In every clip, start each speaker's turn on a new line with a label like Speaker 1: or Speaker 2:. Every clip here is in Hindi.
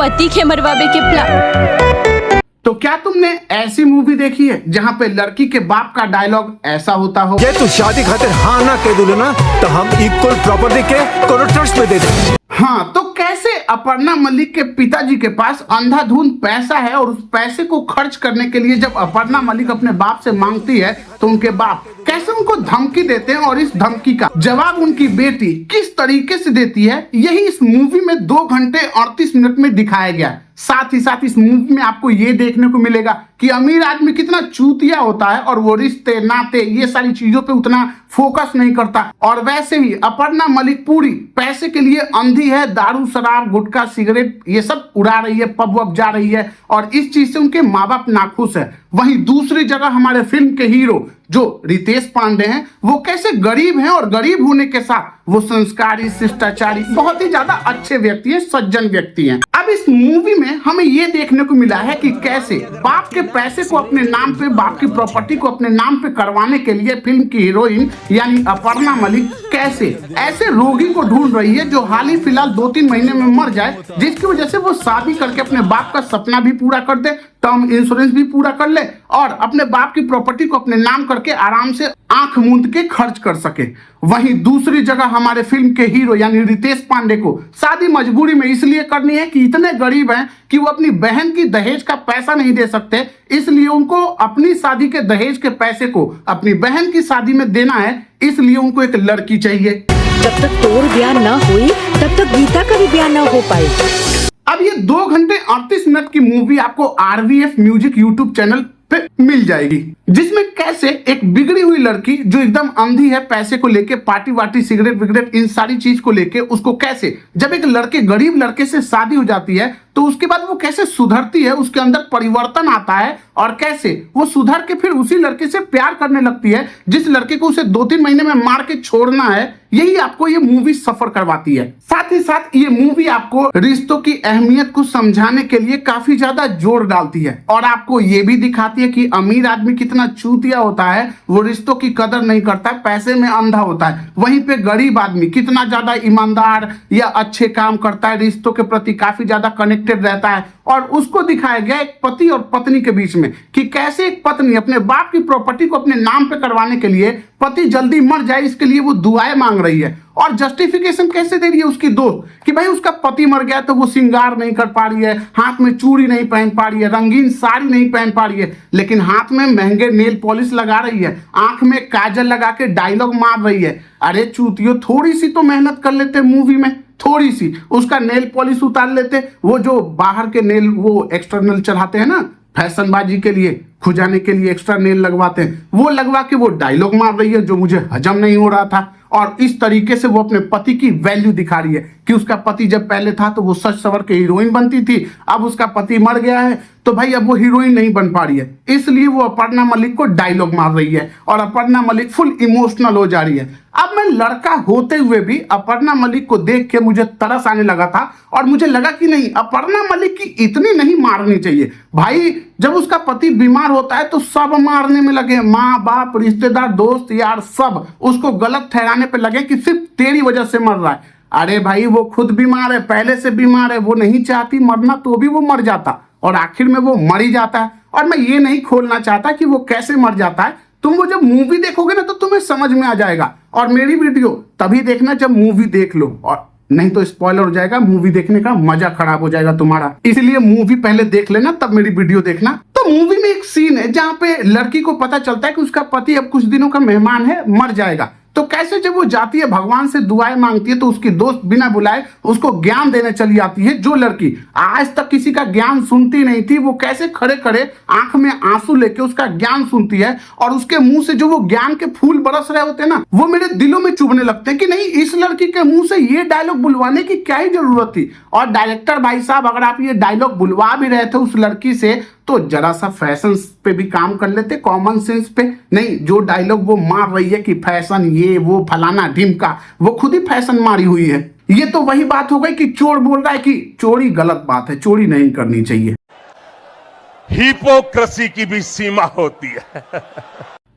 Speaker 1: पति के मरवावे के प्लान।
Speaker 2: तो क्या तुमने ऐसी मूवी देखी है जहाँ पे लड़की के बाप का डायलॉग ऐसा होता हो?
Speaker 3: ये तू शादी खातिर हाँ ना कह दूले ना तो हम इक्वल प्रॉपर्टी के कोनो ट्रस्ट में दे देंगे।
Speaker 2: हाँ, तो कैसे अपर्णा मलिक के पिताजी के पास अंधाधुंध पैसा है और उस पैसे को खर्च करने के लिए जब अपर्णा मलिक अपने बाप से मांगती है तो उनके बाप कैसे उनको धमकी देते हैं और इस धमकी का जवाब उनकी बेटी किस तरीके से देती है, यही इस मूवी में 2 घंटे 38 मिनट में दिखाया गया है। साथ ही साथ इस मूवी में आपको ये देखने को मिलेगा कि अमीर आदमी कितना चूतिया होता है और वो रिश्ते नाते ये सारी चीजों पे उतना फोकस नहीं करता। और वैसे ही अपर्णा मलिक पूरी पैसे के लिए अंधी है, दारू शराब गुटखा सिगरेट ये सब उड़ा रही है, पब वब जा रही है और इस चीज से उनके माँ बाप नाखुश है। वहीं दूसरी जगह हमारे फिल्म के हीरो जो रितेश पांडे हैं वो कैसे गरीब हैं और गरीब होने के साथ वो संस्कारी शिष्टाचारी बहुत ही ज्यादा अच्छे व्यक्ति हैं, सज्जन व्यक्ति हैं। अब इस मूवी में हमें ये देखने को मिला है कि कैसे बाप के पैसे को अपने नाम पे, बाप की प्रॉपर्टी को अपने नाम पे करवाने के लिए फिल्म की हीरोइन यानी अपर्णा मलिक कैसे ऐसे रोगी को ढूंढ रही है जो हाल ही फिलहाल 2-3 महीने में मर जाए, जिसकी वजह से वो शादी करके अपने बाप का सपना भी पूरा कर दे, टर्म इंश्योरेंस भी पूरा कर ले और अपने बाप की प्रॉपर्टी को अपने नाम करके आराम से आंख मूंद के खर्च कर सके। वहीं दूसरी जगह हमारे फिल्म के हीरो यानी रितेश पांडे को शादी मजबूरी में इसलिए करनी है कि इतने गरीब हैं कि वो अपनी बहन की दहेज का पैसा नहीं दे सकते, इसलिए उनको अपनी शादी के दहेज के पैसे को अपनी बहन की शादी में देना है, इसलिए उनको एक लड़की चाहिए।
Speaker 4: जब तक तोर ब्याह ना हुई तब तक गीता का भी ब्याह ना हो पाई।
Speaker 2: अब ये 2 घंटे 38 मिनट की मूवी आपको RVF म्यूजिक यूट्यूब चैनल पे मिल जाएगी, जिसमें कैसे एक बिगड़ी हुई लड़की जो एकदम अंधी है पैसे को लेके, पार्टी वार्टी सिगरेट विगरेट इन सारी चीज को लेके, उसको कैसे जब एक लड़के गरीब लड़के से शादी हो जाती है तो उसके बाद वो कैसे सुधरती है, उसके अंदर परिवर्तन आता है और कैसे वो सुधर के फिर उसी लड़के से प्यार करने लगती है जिस लड़के को उसे 2-3 महीने में मार के छोड़ना है। यही आपको ये मूवी सफर करवाती है। साथ ही साथ ये मूवी आपको रिश्तों की अहमियत को समझाने के लिए काफी ज्यादा जोर डालती है और आपको ये भी दिखाती है कि अमीर आदमी कितना चूतिया होता है, वो रिश्तों की कदर नहीं करता, पैसे में अंधा होता है। वहीं पे गरीब आदमी कितना ज्यादा ईमानदार या अच्छे काम करता है, रिश्तों के प्रति काफी ज्यादा कनेक्टेड रहता है। और उसको दिखाया गया एक पति और पत्नी के बीच में कि कैसे एक पत्नी अपने बाप की प्रॉपर्टी को अपने नाम पे करवाने के लिए पति जल्दी मर जाए इसके लिए वो दुआएं मांग रही है और जस्टिफिकेशन कैसे दे रही है उसकी दोस्त कि भाई उसका पति मर गया तो वो श्रृंगार नहीं कर पा रही है, हाथ में चूड़ी नहीं पहन पा रही है, रंगीन साड़ी नहीं पहन पा रही है, लेकिन हाथ में महंगे नेल पॉलिश लगा रही है, आंख में काजल लगा के डायलॉग मार रही है। अरे चूतियो, थोड़ी सी तो मेहनत कर लेते मूवी में, थोड़ी सी उसका नेल पॉलिश उतार लेते, वो जो बाहर के नेल वो एक्सटर्नल चढ़ाते हैं ना फैशनबाजी के लिए, खुजाने के लिए एक्स्ट्रा नेल लगवाते हैं, वो लगवा के वो डायलॉग मार रही है जो मुझे हजम नहीं हो रहा था। और इस तरीके से वो अपने पति की वैल्यू दिखा रही है कि उसका पति जब पहले था तो वो सच सवर के हीरोइन बनती थी, अब उसका पति मर गया है तो भाई अब वो हीरोइन नहीं बन पा रही है, इसलिए वो अपर्णा मलिक को डायलॉग मार रही है और अपर्णा मलिक फुल इमोशनल हो जा रही है। अब मैं लड़का होते हुए भी अपर्णा मलिक को देख के मुझे तरस आने लगा था और मुझे लगा कि नहीं, अपर्णा मलिक की इतनी नहीं मारनी चाहिए भाई। जब उसका पति बीमार होता है तो सब मारने में लगे, माँ बाप रिश्तेदार दोस्त यार सब उसको गलत ठहराने पे लगे कि सिर्फ तेरी वजह से मर रहा है। अरे भाई वो खुद बीमार है, पहले से बीमार है, वो नहीं चाहती मरना तो भी वो मर जाता और आखिर में वो मर ही जाता है। और मैं ये नहीं खोलना चाहता कि वो कैसे मर जाता है, तुम वो जब मूवी देखोगे ना तो तुम्हें समझ में आ जाएगा। और मेरी वीडियो तभी देखना जब मूवी देख लो, और नहीं तो स्पॉइलर हो जाएगा, मूवी देखने का मजा खराब हो जाएगा तुम्हारा। इसलिए मूवी पहले देख लेना तब मेरी वीडियो देखना। तो मूवी में एक सीन है जहाँ पे लड़की को पता चलता है कि उसका पति अब कुछ दिनों का मेहमान है, मर जाएगा। तो कैसे जब वो जाती है भगवान से दुआएं मांगती है तो उसकी दोस्त बिना बुलाए उसको ज्ञान देने चली आती है। जो लड़की आज तक किसी का ज्ञान सुनती नहीं थी वो कैसे खड़े खड़े आंख में आंसू लेके उसका ज्ञान सुनती है और उसके मुंह से जो वो ज्ञान के फूल बरस रहे होते हैं ना, वो मेरे दिलों में चुभने लगते हैं कि नहीं, इस लड़की के मुंह से ये डायलॉग बुलवाने की क्या ही जरूरत थी। और डायरेक्टर भाई साहब, अगर आप ये डायलॉग बुलवा भी रहे थे उस लड़की से तो जरा सा फैशन पे भी काम कर लेते, कॉमन सेंस पे नहीं। जो डायलॉग वो मार रही है कि फैशन ये वो फलाना ढिमका, वो खुद ही फैशन मारी हुई है। ये तो वही बात हो गई कि चोर बोल रहा है कि चोरी गलत बात है, चोरी नहीं करनी चाहिए।
Speaker 5: हिपोक्रेसी की भी सीमा होती है।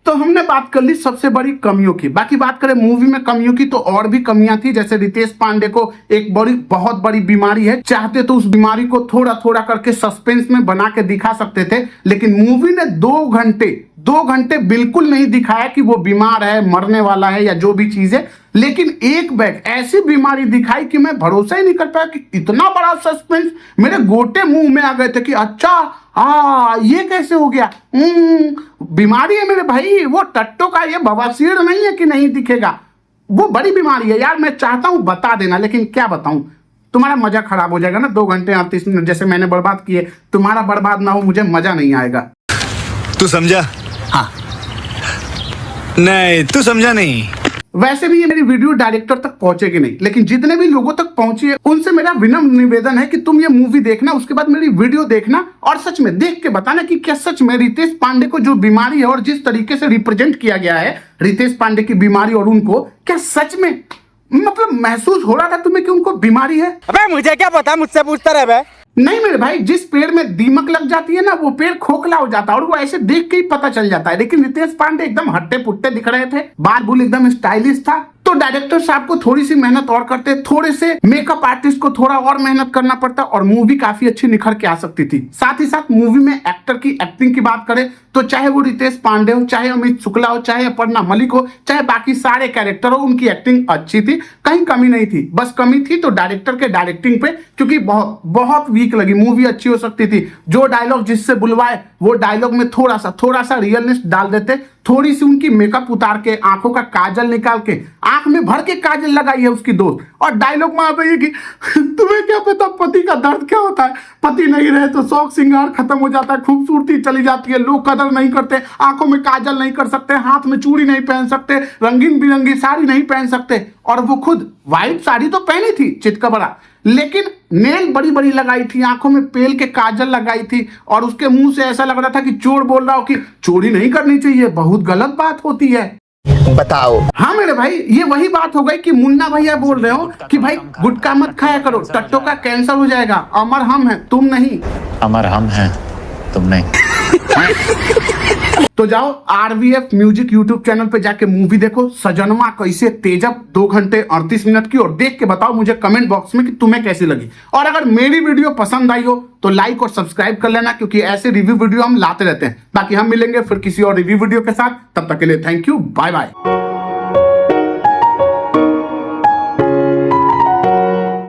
Speaker 2: तो हमने बात कर ली सबसे बड़ी कमियों की। बाकी बात करें मूवी में कमियों की तो और भी कमियां थी। जैसे रितेश पांडे को एक बहुत बड़ी बीमारी है, चाहते तो उस बीमारी को थोड़ा थोड़ा करके सस्पेंस में बना के दिखा सकते थे, लेकिन मूवी ने 2 घंटे बिल्कुल नहीं दिखाया कि वो बीमार है, मरने वाला है या जो भी चीज है। लेकिन एक बैग ऐसी बीमारी दिखाई कि मैं भरोसा ही नहीं कर पाया कि इतना बड़ा सस्पेंस। मेरे गोटे मुंह में आ गए थे कि अच्छा ये कैसे हो गया। बीमारी है मेरे भाई, वो टट्टो का ये बवासीर नहीं है कि नहीं दिखेगा, वो बड़ी बीमारी है यार। मैं चाहता हूं बता देना, लेकिन क्या बताऊं, तुम्हारा मजा खराब हो जाएगा ना। 2 घंटे 38 मिनट जैसे मैंने बर्बाद किए, तुम्हारा बर्बाद ना हो, मुझे मजा नहीं आएगा।
Speaker 3: तू समझा?
Speaker 2: हाँ।
Speaker 3: नहीं, तू समझा नहीं।
Speaker 2: वैसे भी ये मेरी वीडियो डायरेक्टर तक पहुंचेगी नहीं, लेकिन जितने भी लोगों तक पहुंची है उनसे मेरा विनम्र निवेदन है कि तुम ये मूवी देखना, उसके बाद मेरी वीडियो देखना और सच में देख के बताना कि क्या सच में रितेश पांडे को जो बीमारी है और जिस तरीके से रिप्रेजेंट किया गया है रितेश पांडे की बीमारी और उनको, क्या सच में मतलब महसूस हो रहा था तुम्हें कि उनको बीमारी है?
Speaker 5: अबे मुझे क्या पता, मुझसे पूछता रहे बे।
Speaker 2: नहीं मेरे भाई, जिस पेड़ में दीमक लग जाती है ना, वो पेड़ खोखला हो जाता है और वो ऐसे देख के ही पता चल जाता है। लेकिन रितेश पांडे एकदम हट्टे पुट्टे दिख रहे थे, बाल बुल एकदम स्टाइलिश था। तो डायरेक्टर साहब को थोड़ी सी मेहनत और करते, थोड़े से मेकअप आर्टिस्ट को थोड़ा और मेहनत करना पड़ता और मूवी काफी अच्छी निखर के आ सकती थी। साथ ही साथ मूवी में एक्टर की एक्टिंग की बात करें तो चाहे वो रितेश पांडे हो, चाहे अमित शुक्ला हो, चाहे अपर्णा मलिक हो, चाहे बाकी सारे कैरेक्टर हो, उनकी एक्टिंग अच्छी थी, कहीं कमी नहीं थी। बस कमी थी तो डायरेक्टर के डायरेक्टिंग पे, क्योंकि बहुत वीक लगी। मूवी अच्छी हो सकती थी, जो डायलॉग जिससे बुलवाए वो डायलॉग में थोड़ा सा रियलनेस डाल देते, थोड़ी सी उनकी मेकअप उतार के, आंखों का काजल निकाल के, आंख में भर के काजल लगाई है उसकी दोस्त, और डायलॉग में आता है कि तुम्हें क्या पता पति का दर्द क्या होता है, पति नहीं रहे तो शौक श्रृंगार खत्म हो जाता है, खूबसूरती चली जाती है, लोग कदर नहीं करते, आंखों में काजल नहीं कर सकते, हाथ में चूड़ी नहीं पहन सकते, रंगीन बिरंगी साड़ी नहीं पहन सकते। और वो खुद व्हाइट साड़ी तो पहनी थी चितकबरा, लेकिन नेल बड़ी बड़ी लगाई थी, आंखों में पेल के काजल लगाई थी, और उसके मुंह से ऐसा लग रहा था कि चोर बोल रहा हो कि चोरी नहीं करनी चाहिए, बहुत गलत बात होती है।
Speaker 5: बताओ।
Speaker 2: हाँ मेरे भाई, ये वही बात हो गई कि मुन्ना भैया बोल रहे हो कि भाई गुटखा मत खाया करो, टट्टो का कैंसर हो जाएगा। अमर हम हैं, तुम नहीं।
Speaker 6: अमर हम हैं, तुम नहीं।
Speaker 2: तो जाओ RVF म्यूजिक यूट्यूब चैनल पे जाके मूवी देखो सजनवा कैसे तेजब 2 घंटे 38 मिनट की, और देख के बताओ मुझे कमेंट बॉक्स में कि तुम्हें कैसी लगी। और अगर मेरी वीडियो पसंद आई हो तो लाइक और सब्सक्राइब कर लेना, क्योंकि ऐसे रिव्यू वीडियो हम लाते रहते हैं। बाकी हम मिलेंगे फिर किसी और रिव्यू वीडियो के साथ, तब तक के लिए थैंक यू, बाय बाय।